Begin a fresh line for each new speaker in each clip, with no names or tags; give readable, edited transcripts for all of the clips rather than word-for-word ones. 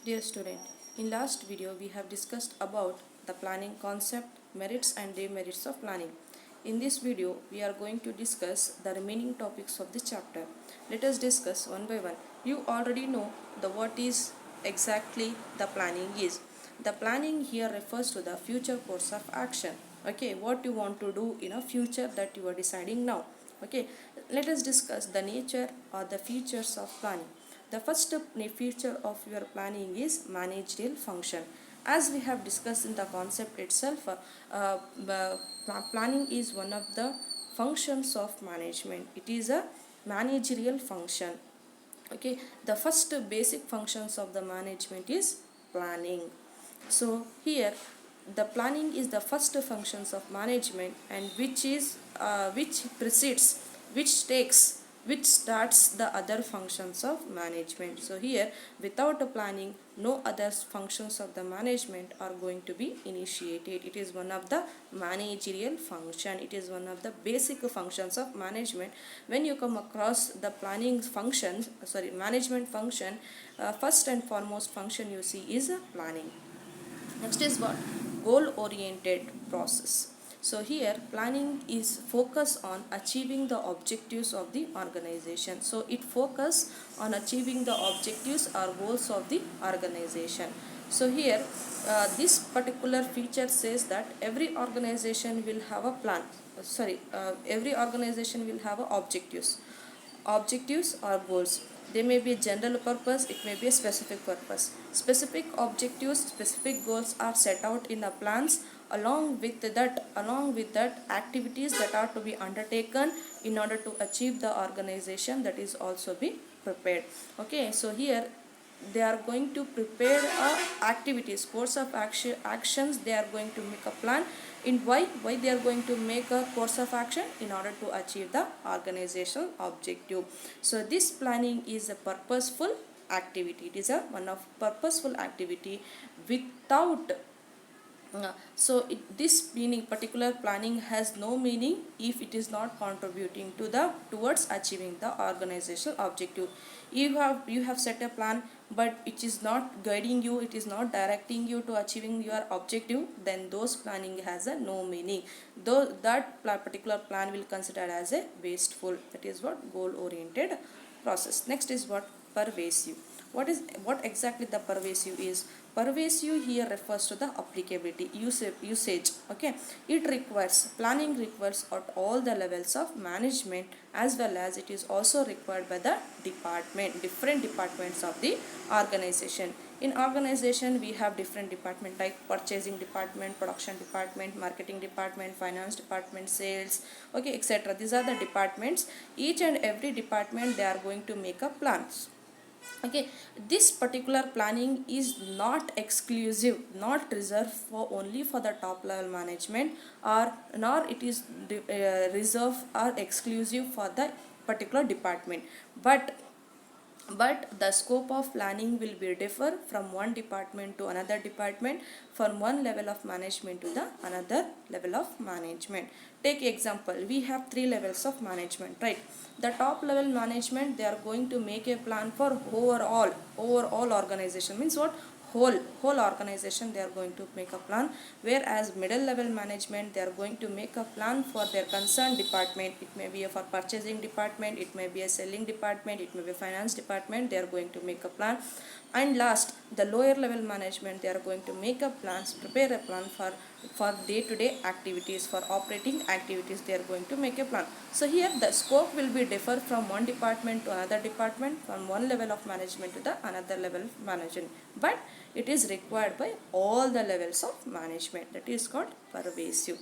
Dear student, in last video we have discussed about the planning concept, merits and demerits of planning. In this video we are going to discuss the remaining topics of the chapter. Let us discuss one by one. You already know the what is exactly the planning is. The planning here refers to the future course of action. Okay, what you want to do in a future that you are deciding now. Okay, let us discuss the nature or the features of planning. The first feature of your planning is managerial function. As we have discussed in the concept itself, planning is one of the functions of management. It is a managerial function. Okay, the first basic functions of the management is planning. So here the planning is the first functions of management, and which precedes, which starts the other functions of management. So here without a planning no other functions of the management are going to be initiated. It is one of the managerial function. It is one of the basic functions of management. When you come across the planning functions, management function, first and foremost function you see is planning. Next is what? Goal oriented process. So here planning is focused on achieving the objectives of the organization. So it focus on achieving the objectives or goals of the organization. So here this particular feature says that every organization will have a plan. Every organization will have a objectives or goals. They may be general purpose, it may be a specific purpose. Specific objectives, specific goals are set out in the plans. Along with that activities that are to be undertaken in order to achieve the organization, that is also be prepared. Okay, so here they are going to prepare activities, course of actions. They are going to make a plan. In why they are going to make a course of action? In order to achieve the organizational objective. So this planning is a purposeful activity. It is a one of purposeful activity without this meaning, particular planning has no meaning if it is not contributing to the towards achieving the organizational objective. You have set a plan, but it is not guiding you, it is not directing you to achieving your objective, then those planning has a no meaning. Though that particular plan will consider as a wasteful. That is what goal oriented process. Next is what? Pervasive. What exactly the pervasive is? Pervasive here refers to the applicability, usage. Okay, planning requires at all the levels of management, as well as it is also required by the different departments of the organization. In organization we have different department like purchasing department, production department, marketing department, finance department, sales, okay, etc. These are the departments. Each and every department, they are going to make a plans. Okay, this particular planning is not exclusive, not reserved for only for the top level management, or nor it is reserved or exclusive for the particular department, but the scope of planning will be differ from one department to another department, from one level of management to the another level of management. Take example, we have three levels of management, right? The top level management, they are going to make a plan for overall organization. Means what? Whole organization they are going to make a plan. Whereas middle level management, they are going to make a plan for their concerned department. It may be for purchasing department, it may be a selling department, it may be a finance department. They are going to make a plan. And last, the lower level management, they are going to make a plans, prepare a plan for day-to-day activities, for operating activities. They are going to make a plan. So here the scope will be differ from one department to another department, from one level of management to the another level of management, but it is required by all the levels of management. That is called pervasive.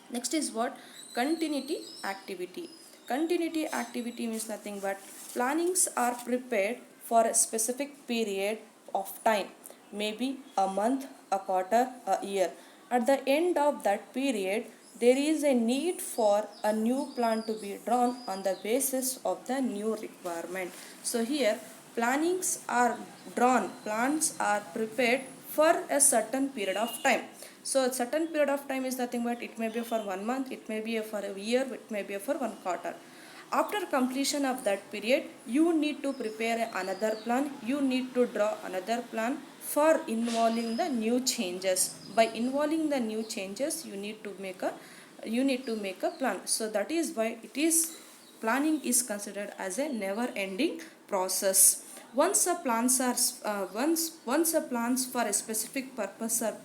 Next is what? Continuity activity. Continuity activity means nothing but plannings are prepared for a specific period of time, maybe a month, a quarter, a year. At the end of that period, there is a need for a new plan to be drawn on the basis of the new requirement. So here plannings are drawn, plans are prepared for a certain period of time. So a certain period of time is nothing but it may be for 1 month, it may be for a year, it may be for 1 quarter. After completion of that period, you need to prepare another plan, you need to draw another plan for involving the new changes. By involving the new changes, you need to make a plan. So that is why it is planning is considered as a never ending process. Once a plans are once a plans for a specific purpose are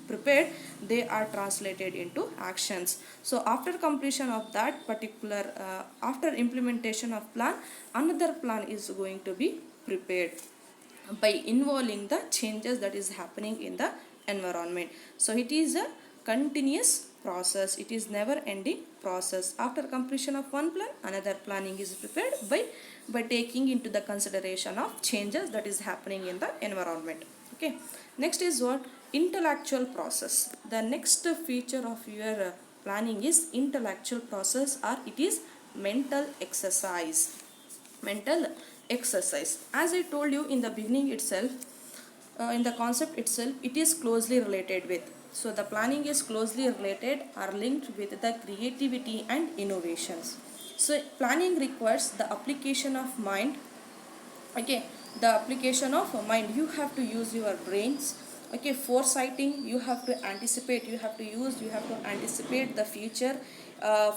prepared, they are translated into actions. So after completion of that particular after implementation of plan, another plan is going to be prepared by involving the changes that is happening in the environment. So it is a continuous process, it is never ending process. After completion of one plan, another planning is prepared by taking into the consideration of changes that is happening in the environment. Okay, next is what? Intellectual process. The next feature of your planning is intellectual process, or it is mental exercise. Mental exercise, as I told you in the beginning itself, in the concept itself, it is closely related with. So the planning is closely related or linked with the creativity and innovations. So planning requires the application of mind. Okay, the application of mind, you have to use your brains. Okay, foresighting, you have to anticipate, you have to anticipate the future.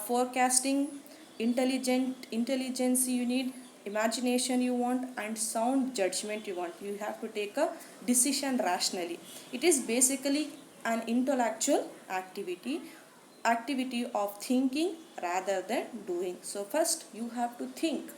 Forecasting, intelligence you need, imagination you want, and sound judgment you want. You have to take a decision rationally. It is basically an intellectual activity of thinking rather than doing. So first you have to think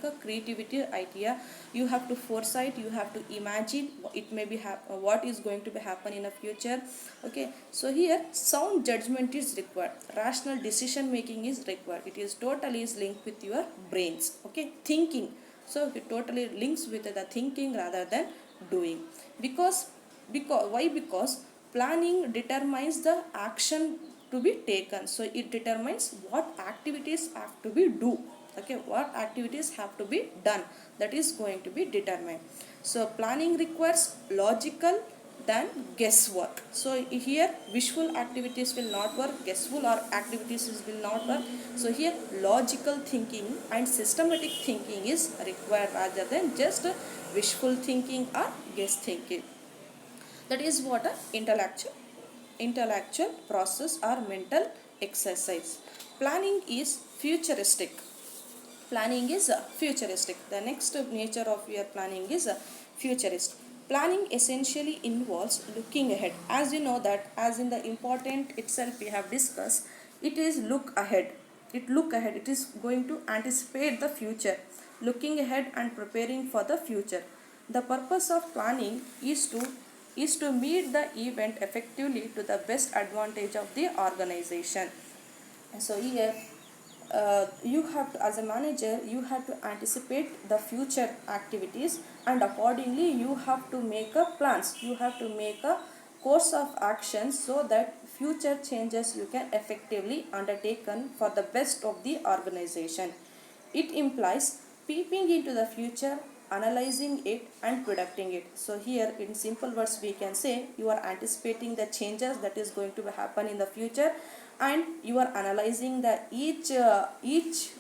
a creativity idea, you have to foresight, you have to imagine it may be what is going to be happen in the future. Okay, so here sound judgment is required, rational decision making is required. It is totally is linked with your brains. Okay, thinking, so it totally links with the thinking rather than doing. Because why? Because planning determines the action to be taken. So it determines what activities have to be do. Okay, what activities have to be done, that is going to be determined. So planning requires logical than guesswork. So here visual activities will not work, guessful or activities will not work. So here logical thinking and systematic thinking is required rather than just wishful thinking or guess thinking. That is what a intellectual process or mental exercise. Planning is futuristic. Planning is futuristic. The next nature of your planning is futurist. Planning essentially involves looking ahead. As you know that, as in the important itself we have discussed, it is look ahead. It is going to anticipate the future, looking ahead and preparing for the future. The purpose of planning is to meet the event effectively to the best advantage of the organization. So here you have to, as a manager, you have to anticipate the future activities, and accordingly you have to make a plans, you have to make a course of action so that future changes you can effectively undertaken for the best of the organization. It implies peeping into the future, analyzing it and predicting it. So here in simple words we can say you are anticipating the changes that is going to happen in the future, and you are analyzing the each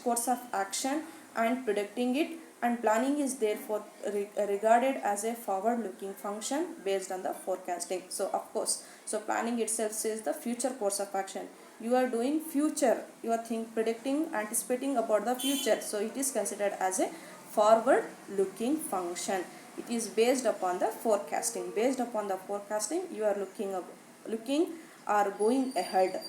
course of action and predicting it. And planning is therefore regarded as a forward looking function based on the forecasting. So of course, so planning itself says the future course of action, you are doing future, you are predicting, anticipating about the future. So it is considered as a forward looking function. It is based upon the forecasting. Based upon the forecasting, you are looking or going ahead.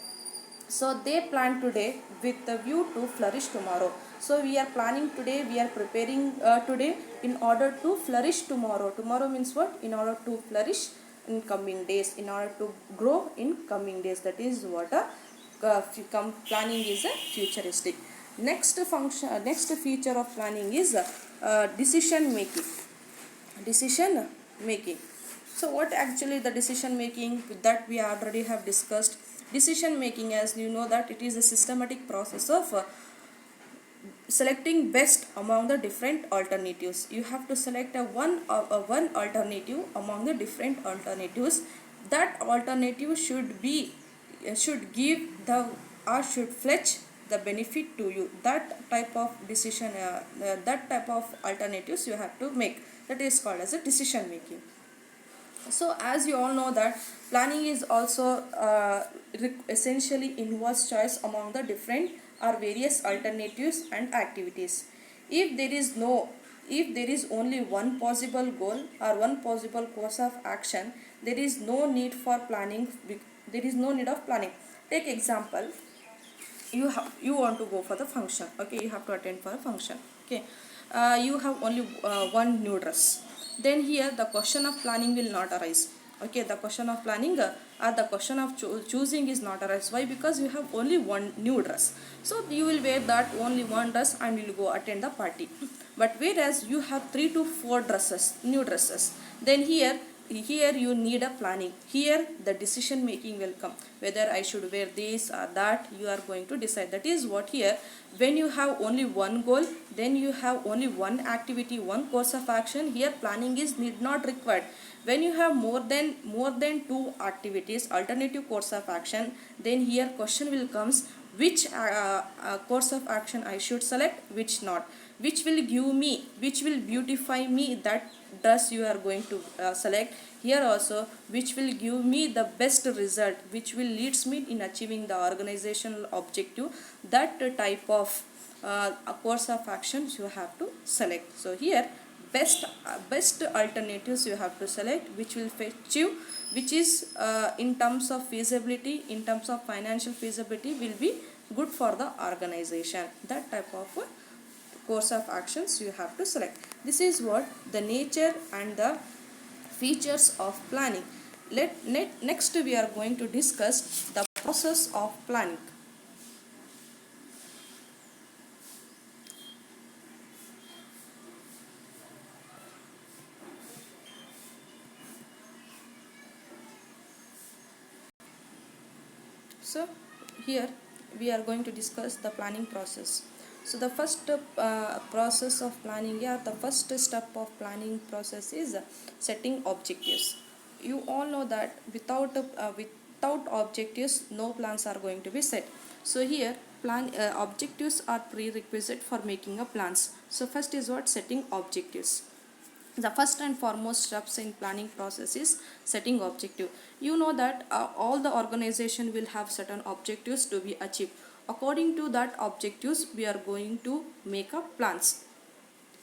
So they plan today with the view to flourish tomorrow. So we are planning today, we are preparing today in order to flourish tomorrow. Tomorrow means what? In order to flourish in coming days, in order to grow in coming days. That is what planning is a futuristic. Next feature of planning is decision making. Decision making. So what actually the decision making that we already have discussed. Decision making, as you know that it is a systematic process of selecting best among the different alternatives. You have to select one alternative among the different alternatives. That alternative should give the or should fetch the benefit to you. That type of decision, that type of alternatives you have to make. That is called as a decision making. So as you all know that planning is also essentially involves choice among the different or various alternatives and activities. If there is no, if there is only one possible goal or one possible course of action, there is no need for planning. There is no need of planning. Take example, you want to go for the function. Okay, you have to attend for a function. Okay, you have only one new dress. Then here the question of planning will not arise. Okay, the question of planning or the question of choosing is not arise. Why? Because you have only one new dress, so you will wear that only one dress and you will go attend the party. But whereas you have 3 to 4 dresses, new dresses, then here you need a planning. Here the decision making will come, whether I should wear this or that. You are going to decide. That is what here, when you have only one goal, then you have only one activity, one course of action, here planning is need not required. When you have more than 2 activities, alternative course of action, then here question will comes, which course of action I should select, which not, which will give me, which will beautify me that dress you are going to select. Here also, which will give me the best result, which will leads me in achieving the organizational objective. That type of a course of actions you have to select. So here best alternatives you have to select, which will fetch you, which is in terms of feasibility, in terms of financial feasibility, will be good for the organization. That type of course of actions you have to select. This is what the nature and the features of planning. Next we are going to discuss the process of planning. So here we are going to discuss the planning process. So the first process of planning, the first step of planning process is setting objectives. You all know that without objectives, no plans are going to be set. So here plan objectives are prerequisite for making a plans. So first is what? Setting objectives. The first and foremost steps in planning process is setting objective. You know that all the organization will have certain objectives to be achieved. According to that objectives, we are going to make up plans.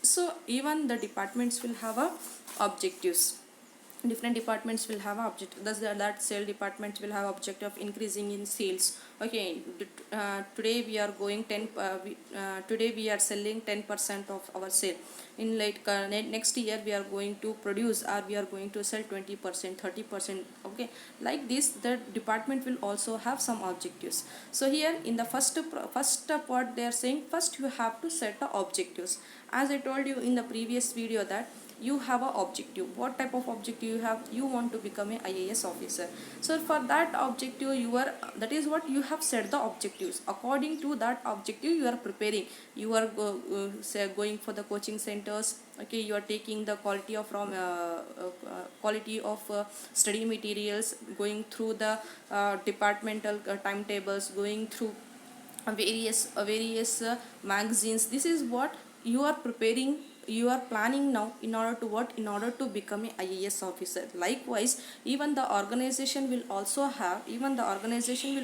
So even the departments will have a objectives. Different departments will have objective. Thus that sale department will have objective of increasing in sales. Okay, today we are going today we are selling 10% of our sale. In next year we are going to produce, or we are going to sell 20%, 30%. Okay, like this the department will also have some objectives. So here in the first part they are saying, first you have to set the objectives. As I told you in the previous video that you have a objective. What type of objective you have? You want to become a IAS officer. So for that objective, that is what you have set the objectives. According to that objective, you are preparing. You are going for the coaching centers. Okay, you are taking the quality of study materials, going through the departmental timetables, going through various magazines. This is what you are preparing, you are planning now, in order to what? In order to become a IAS officer. Likewise, even the organization will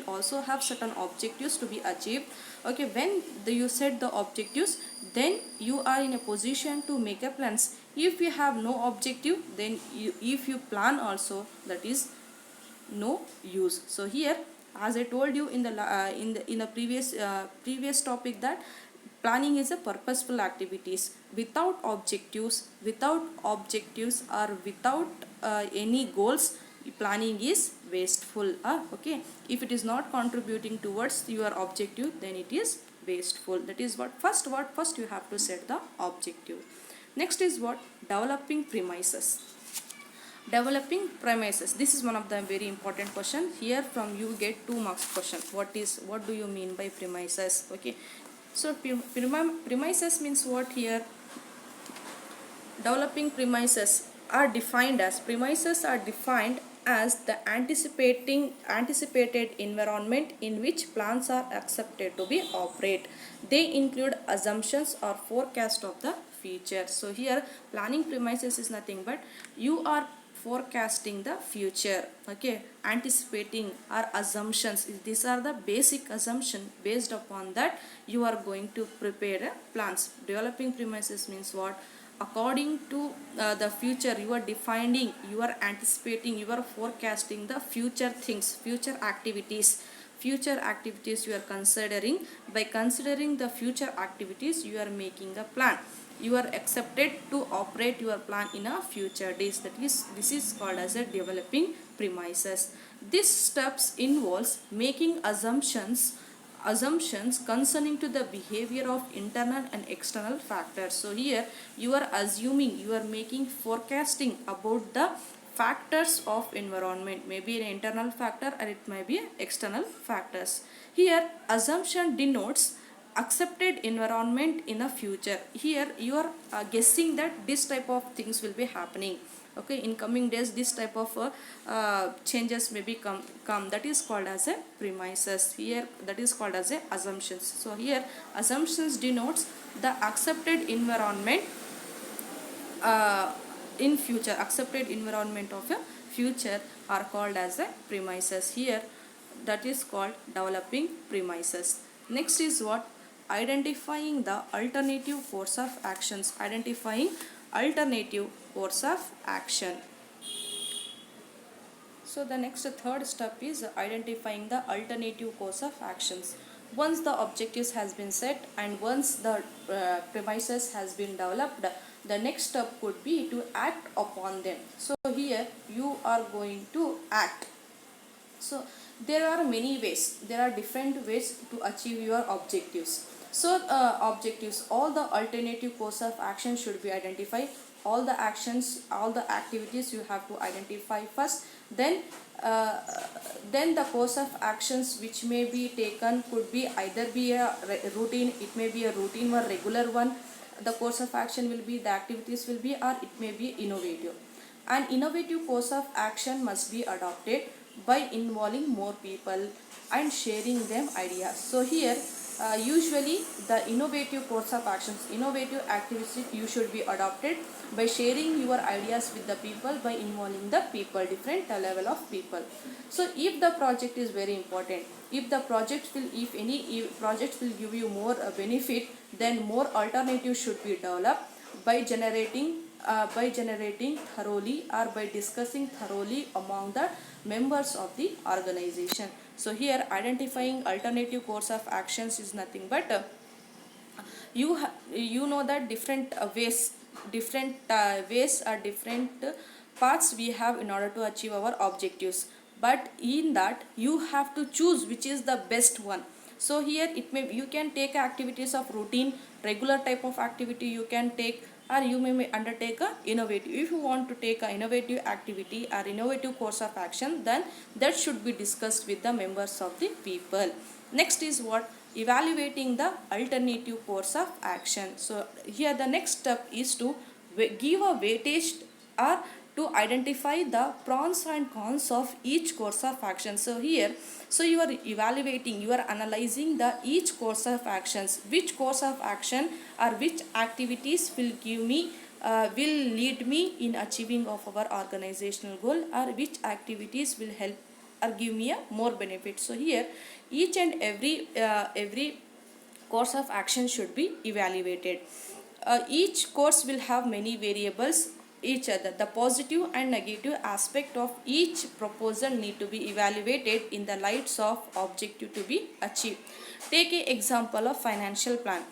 also have certain objectives to be achieved. Okay, when you set the objectives, then you are in a position to make a plans. If you have no objective, then if you plan also, that is no use. So here, as I told you in the previous topic, that planning is a purposeful activities. Without objectives or without any goals, planning is wasteful. Okay, if it is not contributing towards your objective, then it is wasteful. That is what first you have to set the objective. Next is what? Developing premises. This is one of the very important question. Here from you get 2 marks question. What do you mean by premises? Okay, so premises means what? Here developing premises are defined as the anticipated environment in which plans are accepted to be operate. They include assumptions or forecast of the future. So here planning premises is nothing but you are forecasting the future, okay, anticipating or assumptions. These are the basic assumption. Based upon that you are going to prepare plans. Developing premises means what? According to the future, you are defining, you are anticipating, you are forecasting the future things, future activities you are considering. By considering the future activities you are making a plan. You are accepted to operate your plan in a future days. That is, this is called as a developing premises. This steps involves making assumptions concerning to the behavior of internal and external factors. So here you are assuming, you are making forecasting about the factors of environment, maybe an internal factor or it may be external factors. Here assumption denotes accepted environment in a future. Here you are guessing that this type of things will be happening, okay, in coming days this type of changes may be come. That is called as a premises. Here that is called as a assumptions. So here assumptions denotes the accepted environment in future. Accepted environment of a future are called as a premises. Here that is called developing premises. Next is what? Identifying the alternative course of actions. Identifying alternative course of action. So the next third step is identifying the alternative course of actions. Once the objectives has been set and once the premises has been developed, the next step could be to act upon them. So here you are going to act. So there are many ways, there are different ways to achieve your objectives. So objectives, all the alternative course of action should be identified. All the actions, all the activities you have to identify first. Then the course of actions which may be taken could be either be a routine, it may be a routine or regular one. The course of action will be, the activities will be, or it may be innovative. An innovative course of action must be adopted by involving more people and sharing them ideas. So here usually the innovative course of actions, innovative activities you should be adopted by sharing your ideas with the people, by involving the people, different level of people. So if the project is very important, if the project will, if any project will give you more benefit, then more alternatives should be developed by generating thoroughly or by discussing thoroughly among the members of the organization. So here identifying alternative course of actions is nothing but you know that different ways or different paths we have in order to achieve our objectives, but in that you have to choose which is the best one. So here it may, you can take activities of routine, regular type of activity you can take, or you may undertake a innovative. If you want to take a innovative activity or innovative course of action, then that should be discussed with the members of the people. Next is what? Evaluating the alternative course of action. So here the next step is to give a weightage or to identify the pros and cons of each course of action. So here, so you are evaluating, you are analyzing the each course of actions, which course of action or which activities will give me will lead me in achieving of our organizational goal, or which activities will help or give me a more benefit. So here each and every course of action should be evaluated. Each course will have many variables each other. The positive and negative aspect of each proposal need to be evaluated in the lights of objective to be achieved. Take an example of financial plan.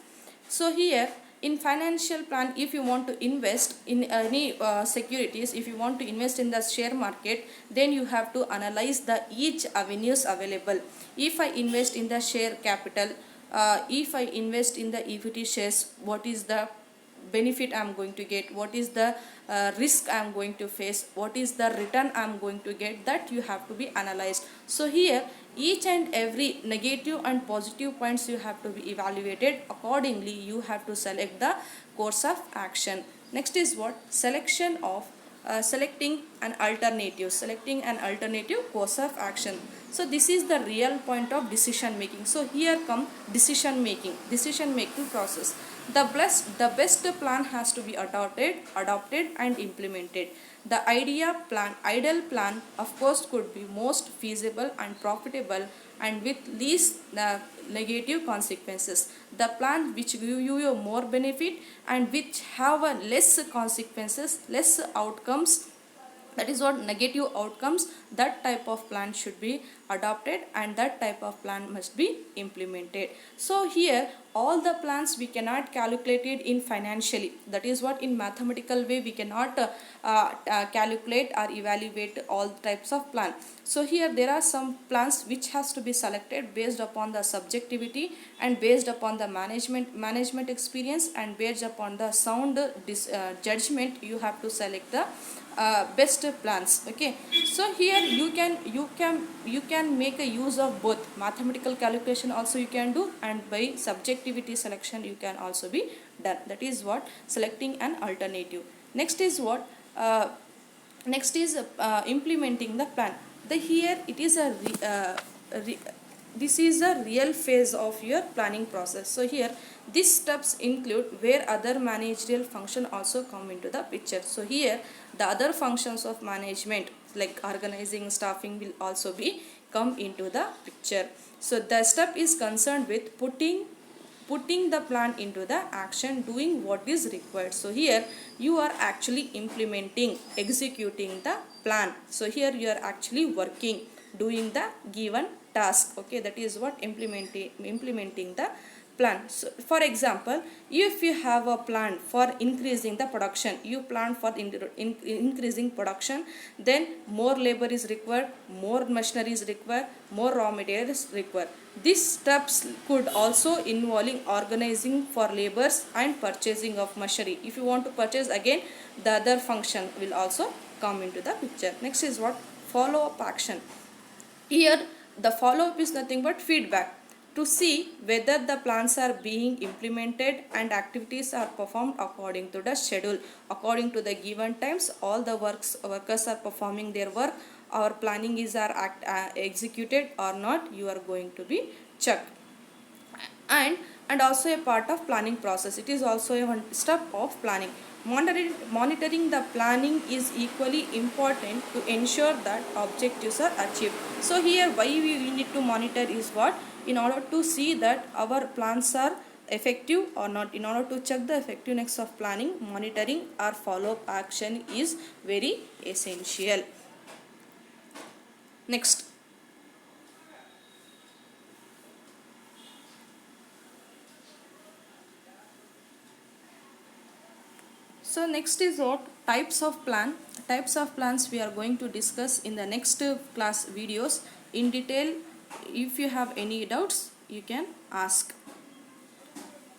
So here in financial plan, if you want to invest in any securities, if you want to invest in the share market, then you have to analyze the each avenues available. If I invest in the share capital, if I invest in the equity shares, what is the benefit I am going to get, what is the risk I am going to face, what is the return I am going to get, that you have to be analyzed. So here each and every negative and positive points you have to be evaluated. Accordingly you have to select the course of action. Next is what? Selection of selecting an alternative course of action. So this is the real point of decision making. So here come decision making process. The best plan has to be adopted and implemented. The ideal plan of course could be most feasible and profitable and with least negative consequences. The plan which give you more benefit and which have a less consequences, less outcomes, that is what negative outcomes, that type of plan should be adopted and that type of plan must be implemented. So here all the plans we cannot calculate it in financially, that is what in mathematical way we cannot calculate or evaluate all types of plan. So here there are some plans which has to be selected based upon the subjectivity and based upon the management experience and based upon the sound judgment. You have to select the best plans. Okay, so here you can make a use of both mathematical calculation also you can do, and by subjectivity selection you can also be done. That is what selecting an alternative. Next is what implementing the plan. The here it is this is a real phase of your planning process. So here these steps include where other managerial function also come into the picture. So here the other functions of management like organizing, staffing will also be come into the picture. So the step is concerned with putting the plan into the action, doing what is required. So here you are actually implementing, executing the plan. So here you are actually working, doing the given task. Okay, that is what implementing the plan. So for example, if you have a plan for increasing the production, you plan for increasing production, then more labor is required, more machinery is required, more raw material is required. These steps could also involving organizing for labors and purchasing of machinery. If you want to purchase, again the other function will also come into the picture. Next is what follow-up action. Here the follow-up is nothing but feedback to see whether the plans are being implemented and activities are performed according to the schedule, according to the given times. All the workers are performing their work, our planning is executed or not, you are going to be checked. And also a part of planning process, it is also a one step of planning. Monitoring the planning is equally important to ensure that objectives are achieved. So here why we need to monitor is what, in order to see that our plans are effective or not. In order to check the effectiveness of planning, monitoring or follow-up action is very essential. Next, so next is what types of plans we are going to discuss in the next class videos in detail. If you have any doubts, you can ask.